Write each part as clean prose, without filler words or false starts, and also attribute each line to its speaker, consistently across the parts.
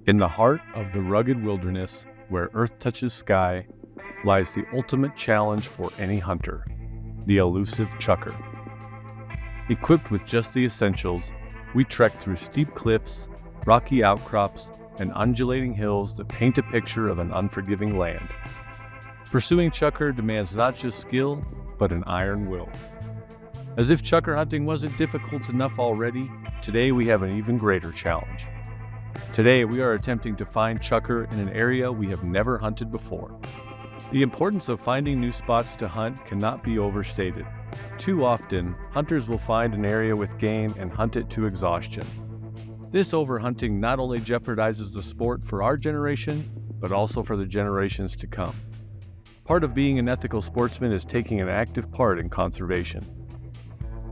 Speaker 1: In the heart of the rugged wilderness, where earth touches sky, lies the ultimate challenge for any hunter, the elusive chukar. Equipped with just the essentials, we trek through steep cliffs, rocky outcrops, and undulating hills that paint a picture of an unforgiving land. Pursuing chukar demands not just skill, but an iron will. As if chukar hunting wasn't difficult enough already, today we have an even greater challenge. Today we are attempting to find chukar in an area we have never hunted before. The importance of finding new spots to hunt cannot be overstated. Too often, hunters will find an area with game and hunt it to exhaustion. This overhunting not only jeopardizes the sport for our generation, but also for the generations to come. Part of being an ethical sportsman is taking an active part in conservation.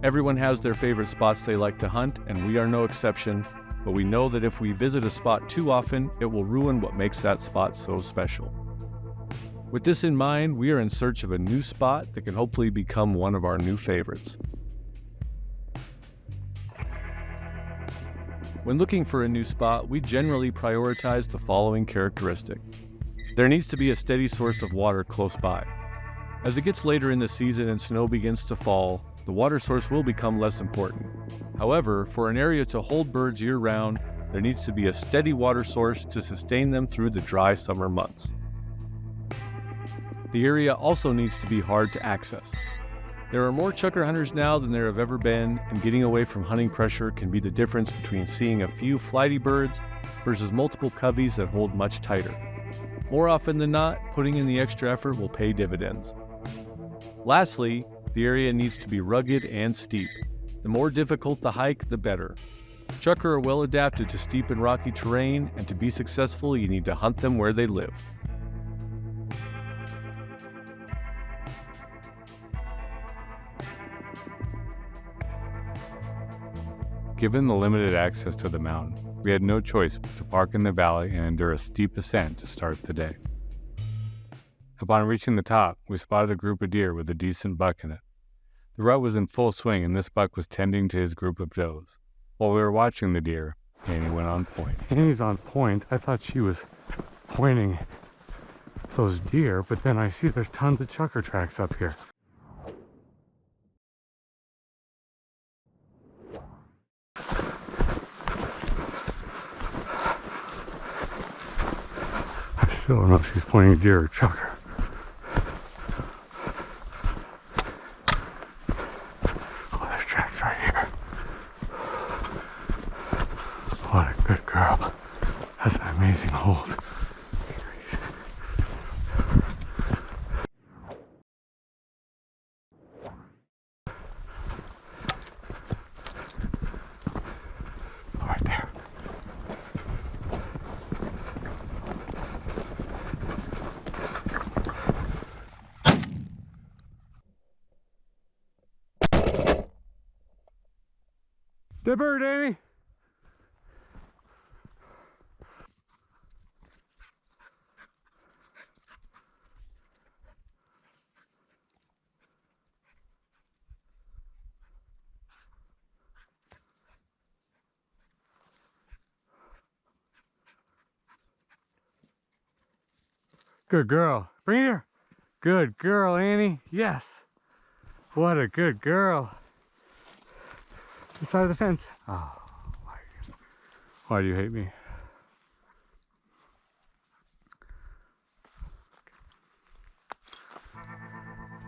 Speaker 1: Everyone has their favorite spots they like to hunt, and we are no exception, but we know that if we visit a spot too often, it will ruin what makes that spot so special. With this in mind, we are in search of a new spot that can hopefully become one of our new favorites. When looking for a new spot, we generally prioritize the following characteristic. There needs to be a steady source of water close by. As it gets later in the season and snow begins to fall, the water source will become less important. However, for an area to hold birds year-round, there needs to be a steady water source to sustain them through the dry summer months. The area also needs to be hard to access. There are more chukar hunters now than there have ever been, and getting away from hunting pressure can be the difference between seeing a few flighty birds versus multiple coveys that hold much tighter. More often than not, putting in the extra effort will pay dividends. Lastly, the area needs to be rugged and steep. The more difficult the hike, the better. Chukar are well adapted to steep and rocky terrain, and to be successful, you need to hunt them where they live.
Speaker 2: Given the limited access to the mountain, we had no choice but to park in the valley and endure a steep ascent to start the day. Upon reaching the top, we spotted a group of deer with a decent buck in it. The rut was in full swing and this buck was tending to his group of does. While we were watching the deer, Annie went on point.
Speaker 3: Annie's on point. I thought she was pointing those deer, but then I see there's tons of chukar tracks up here. I still don't know if she's pointing deer or chukar. Oh, there's tracks right here. What a good girl. That's an amazing hold. Right there. Good bird, Annie. Good girl. Bring it here. Good girl, Annie. Yes. What a good girl. The side of the fence. Oh, why do you hate me?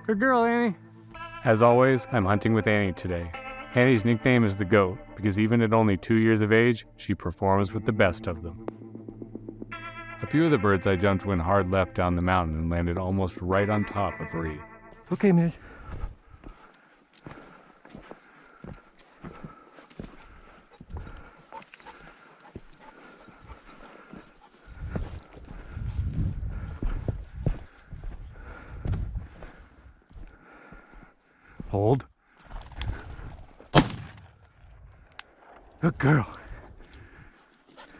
Speaker 3: Good girl, Annie.
Speaker 2: As always, I'm hunting with Annie today. Annie's nickname is the GOAT because even at only 2 years of age, she performs with the best of them. A few of the birds I jumped went hard left down the mountain and landed almost right on top of Reed.
Speaker 3: It's okay, Midge. Hold. Good girl.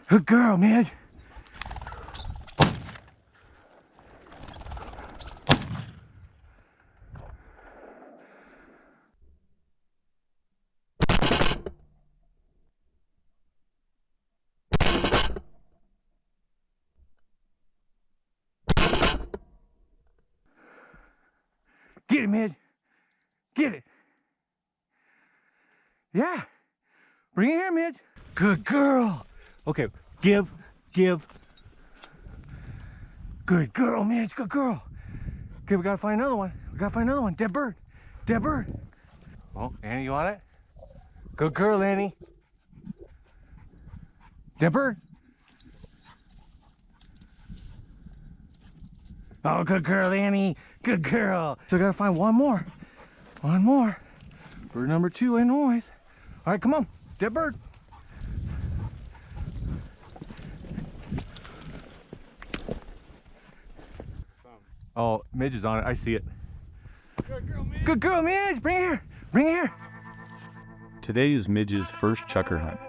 Speaker 3: Good girl, Midge. Get it, Midge. Get it. Yeah. Bring it here, Midge. Good girl. Okay, give. Good girl, Midge. Good girl. Okay, we gotta find another one. Dead bird. Oh, Annie, you want it? Good girl, Annie. Dead bird. Oh, good girl, Annie. Good girl. So I gotta find one more. Bird number 2 ain't noise. All right, come on. Dead bird. Oh, Midge is on it. I see it. Good girl, Midge. Bring it here.
Speaker 1: Today is Midge's first chukar hunt.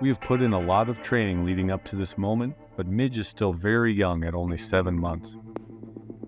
Speaker 1: We have put in a lot of training leading up to this moment, but Midge is still very young at only 7 months.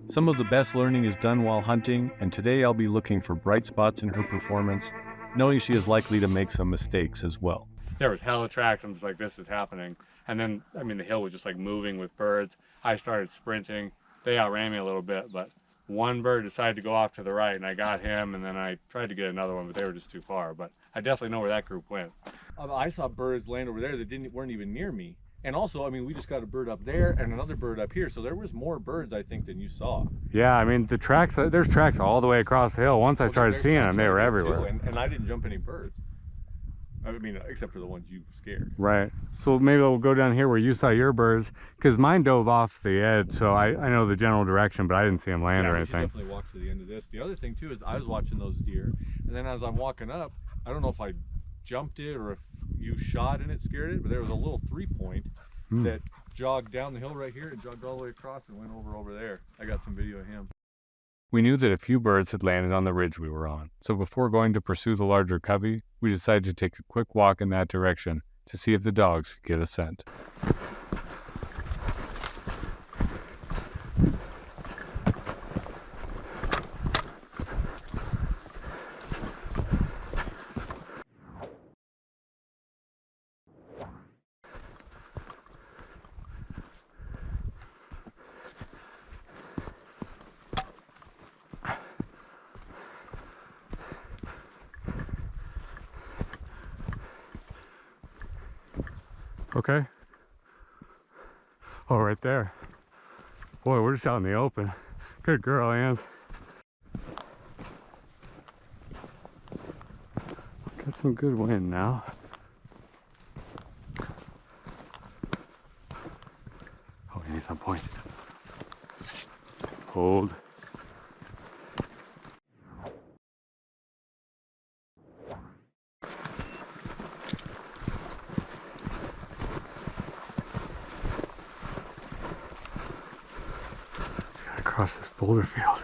Speaker 1: Some of the best learning is done while hunting, and today I'll be looking for bright spots in her performance, knowing she is likely to make some mistakes as well.
Speaker 2: There was hella tracks. I'm just like, this is happening. And then, the hill was just like moving with birds. I started sprinting. They outran me a little bit, but one bird decided to go off to the right, and I got him, and then I tried to get another one, but they were just too far. But I definitely know where that group went.
Speaker 1: I saw birds land over there that weren't even near me. And also, we just got a bird up there and another bird up here, so there was more birds, I think, than you saw.
Speaker 3: Yeah, the tracks, there's tracks all the way across the hill. Once I started seeing them, they were everywhere.
Speaker 1: And I didn't jump any birds. Except for the ones you scared.
Speaker 3: Right. So maybe we'll go down here where you saw your birds, because mine dove off the edge, so I know the general direction, but I didn't see them land or anything.
Speaker 1: Yeah, definitely walk to the end of this. The other thing, too, is I was watching those deer, and then as I'm walking up, I don't know if I jumped it or if you shot and it scared it, but there was a little 3-point that jogged down the hill right here and jogged all the way across and went over there. I got some video of him.
Speaker 2: We knew that a few birds had landed on the ridge we were on, so before going to pursue the larger covey, we decided to take a quick walk in that direction to see if the dogs could get a scent.
Speaker 3: Okay. Oh, right there. Boy, we're just out in the open. Good girl, Ann. Got some good wind now. Oh, he's on point. Hold. Across this boulder field.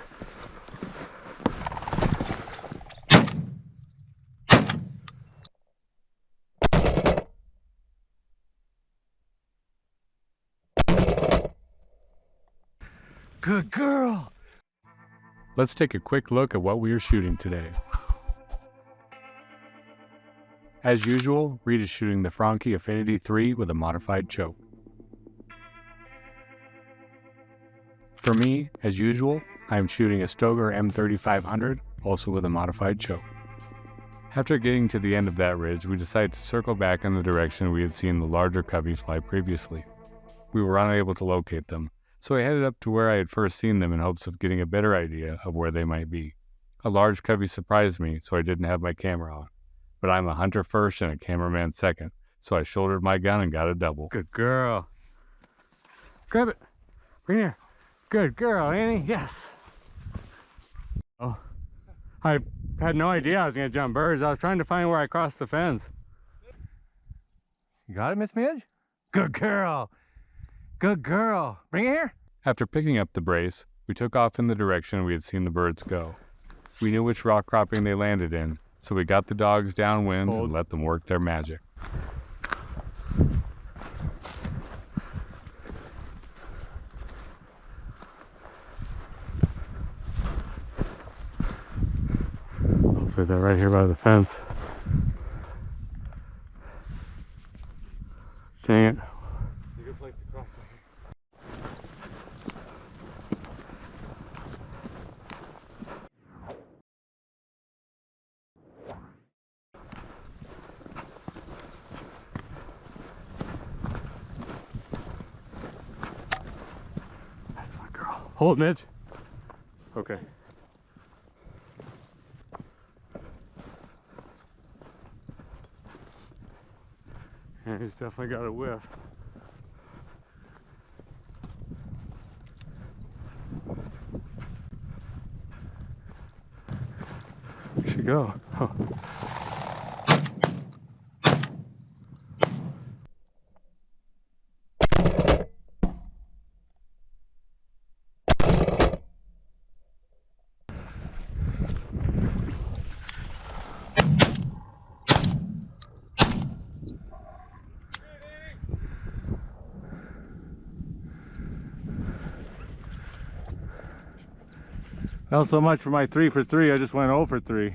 Speaker 3: Good girl.
Speaker 2: Let's take a quick look at what we are shooting today. As usual, Reed is shooting the Franke Affinity 3 with a modified choke. For me, as usual, I am shooting a Stoeger M3500, also with a modified choke. After getting to the end of that ridge, we decided to circle back in the direction we had seen the larger coveys fly previously. We were unable to locate them, so I headed up to where I had first seen them in hopes of getting a better idea of where they might be. A large covey surprised me, so I didn't have my camera on. But I'm a hunter first and a cameraman second, so I shouldered my gun and got a double.
Speaker 3: Good girl. Grab it. Bring it here. Good girl, Annie. Yes. Oh, I had no idea I was going to jump birds. I was trying to find where I crossed the fence. You got it, Miss Midge? Good girl. Good girl. Bring it here.
Speaker 2: After picking up the brace, we took off in the direction we had seen the birds go. We knew which rock cropping they landed in, so we got the dogs downwind and let them work their magic.
Speaker 3: Hopefully they're right here by the fence. Dang it.
Speaker 1: It's a good place to cross.
Speaker 3: Hold, Midge. Okay. And he's definitely got a whiff. Where'd she go? Oh. Not so much for my 3 for 3, I just went 0 for 3.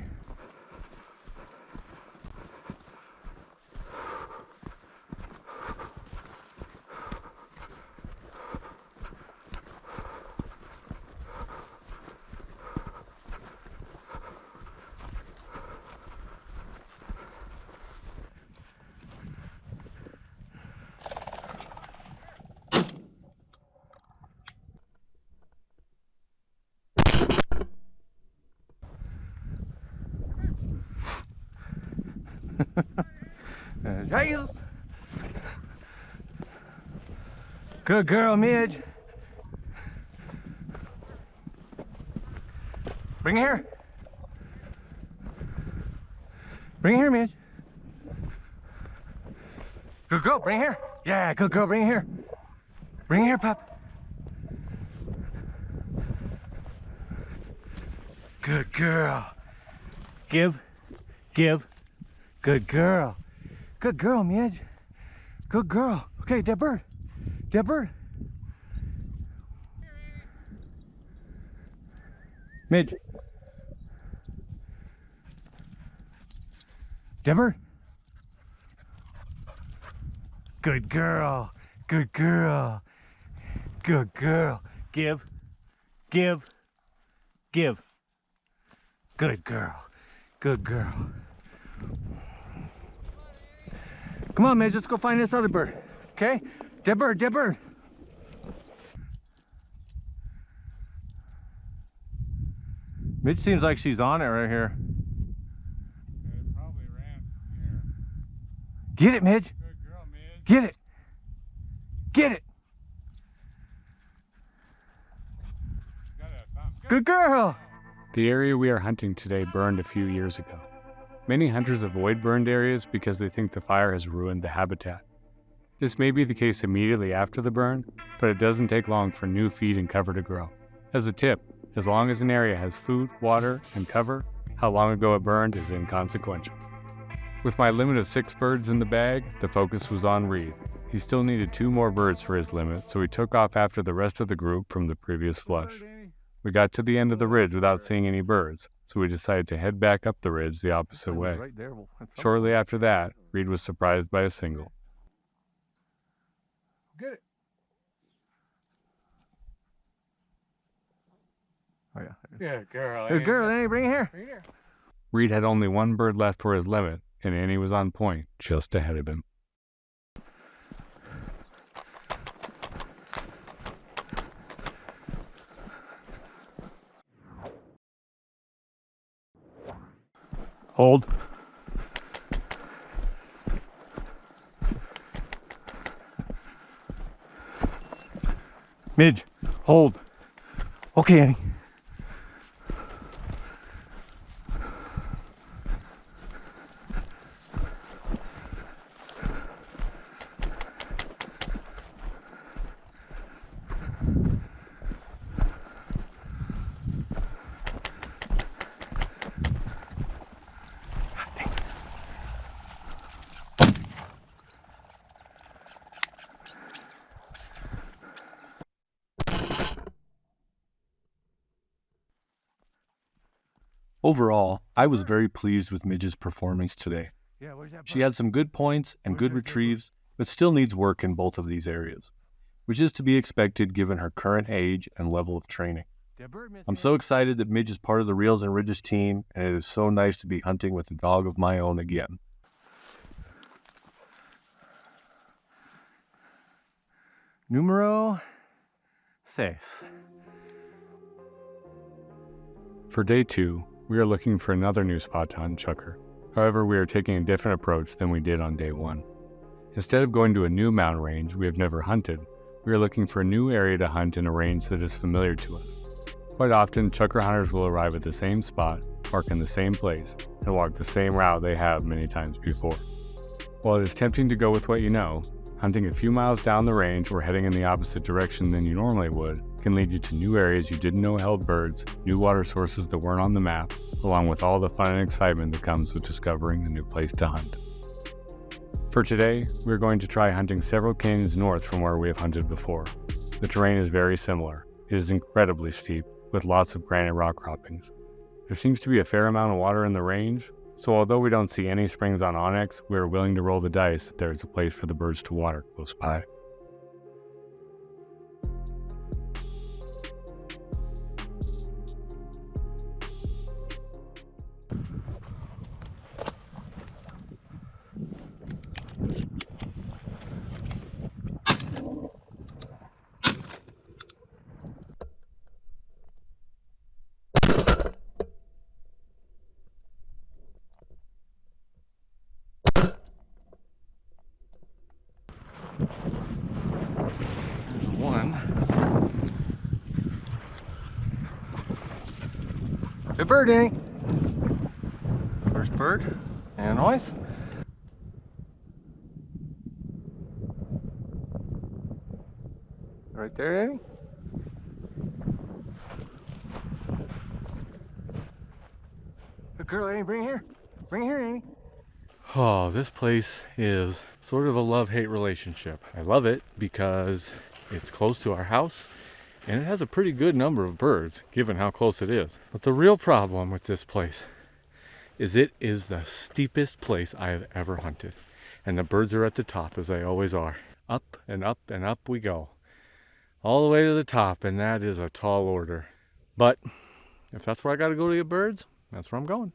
Speaker 3: Good girl, Midge. Bring it here. Bring it here, Midge. Good girl, bring it here. Yeah, good girl, bring it here. Bring it here, pup. Good girl. Give. Good girl. Good girl, Midge. Good girl. Okay, dead bird. Dead bird. Midge. Dead bird. Good girl. Good girl. Good girl. Give. Good girl. Good girl. Come on, Midge, let's go find this other bird. Okay? Dead bird, dead bird. Midge seems like she's on it right here.
Speaker 2: It probably ran from here.
Speaker 3: Get it, Midge.
Speaker 2: Good girl, Midge.
Speaker 3: Get it. Get it. Good girl.
Speaker 2: The area we are hunting today burned a few years ago. Many hunters avoid burned areas because they think the fire has ruined the habitat. This may be the case immediately after the burn, but it doesn't take long for new feed and cover to grow. As a tip, as long as an area has food, water, and cover, how long ago it burned is inconsequential. With my limit of 6 birds in the bag, the focus was on Reed. He still needed 2 more birds for his limit, so he took off after the rest of the group from the previous flush. We got to the end of the ridge without seeing any birds, so we decided to head back up the ridge the opposite way. Shortly after that, Reed was surprised by a single.
Speaker 3: Get it. Oh yeah. Good girl. Good girl, Annie, bring it here. Bring it here.
Speaker 2: Reed had only 1 bird left for his limit, and Annie was on point, just ahead of him.
Speaker 3: Hold. Midge, hold. Okay, Annie.
Speaker 1: Overall, I was very pleased with Midge's performance today. She had some good points and good retrieves, but still needs work in both of these areas, which is to be expected given her current age and level of training. I'm so excited that Midge is part of the Reels and Ridges team, and it is so nice to be hunting with a dog of my own again.
Speaker 3: Numero 6.
Speaker 2: For day 2, we are looking for another new spot to hunt chukar. However, we are taking a different approach than we did on day 1. Instead of going to a new mountain range we have never hunted, we are looking for a new area to hunt in a range that is familiar to us. Quite often, chukar hunters will arrive at the same spot, park in the same place, and walk the same route they have many times before. While it is tempting to go with what you know, hunting a few miles down the range or heading in the opposite direction than you normally would can lead you to new areas you didn't know held birds, new water sources that weren't on the map, along with all the fun and excitement that comes with discovering a new place to hunt. For today, we are going to try hunting several canyons north from where we have hunted before. The terrain is very similar. It is incredibly steep, with lots of granite rock croppings. There seems to be a fair amount of water in the range, so although we don't see any springs on Onyx, we are willing to roll the dice that there is a place for the birds to water close by.
Speaker 3: One. Good bird, Danny. First bird. And noise. Right there, Danny. Good girl, Danny. Bring it here. Bring it here, Danny.
Speaker 1: Oh, this place is sort of a love-hate relationship. I love it because it's close to our house and it has a pretty good number of birds given how close it is. But the real problem with this place is it is the steepest place I have ever hunted. And the birds are at the top, as they always are. Up and up and up we go. All the way to the top, and that is a tall order. But if that's where I gotta go to get birds, that's where I'm going.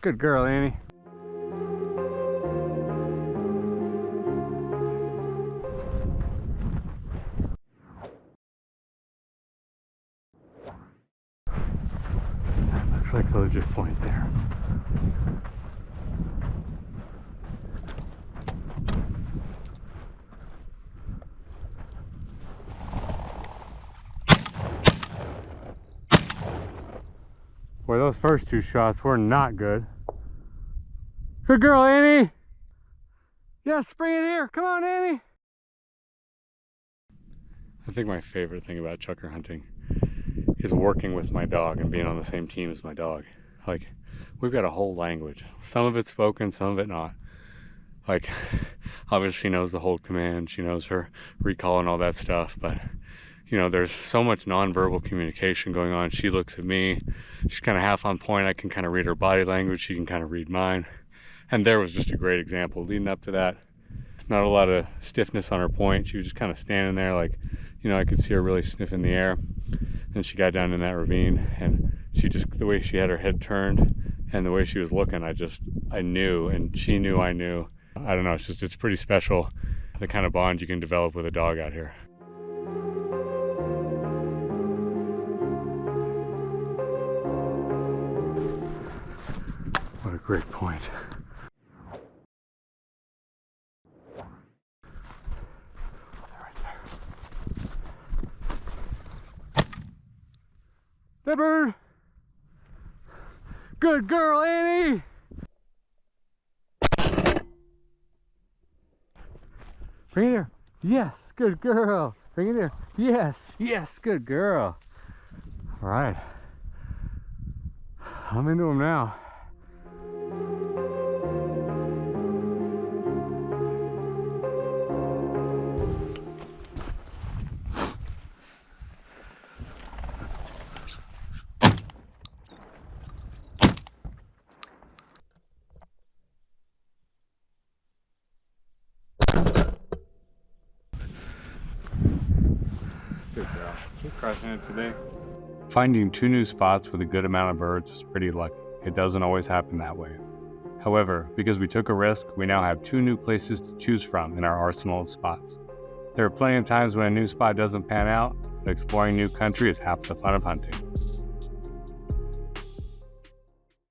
Speaker 3: Good girl, Annie. That looks like a legit point there. Boy, those first two shots were not good. Good girl, Annie. Yes, bring it here. Come on, Annie.
Speaker 2: I think my favorite thing about chukar hunting is working with my dog and being on the same team as my dog. Like, we've got a whole language. Some of it's spoken, some of it not. Like, obviously she knows the hold command, she knows her recall and all that stuff, but you know, there's so much nonverbal communication going on. She looks at me, she's kind of half on point. I can kind of read her body language, she can kind of read mine. And there was just a great example leading up to that. Not a lot of stiffness on her point. She was just kind of standing there, like, you know, I could see her really sniffing the air. And she got down in that ravine, and she just, the way she had her head turned and the way she was looking, I knew, and she knew I knew. I don't know, it's pretty special, the kind of bond you can develop with a dog out here.
Speaker 3: What a great point. That bird. Good girl, Annie. Bring it here. Yes, good girl. Bring it here. Yes, yes, good girl. All right. I'm into him now. crushing it today.
Speaker 2: Finding 2 new spots with a good amount of birds was pretty lucky. It doesn't always happen that way. However, because we took a risk, we now have 2 new places to choose from in our arsenal of spots. There are plenty of times when a new spot doesn't pan out, but exploring new country is half the fun of hunting.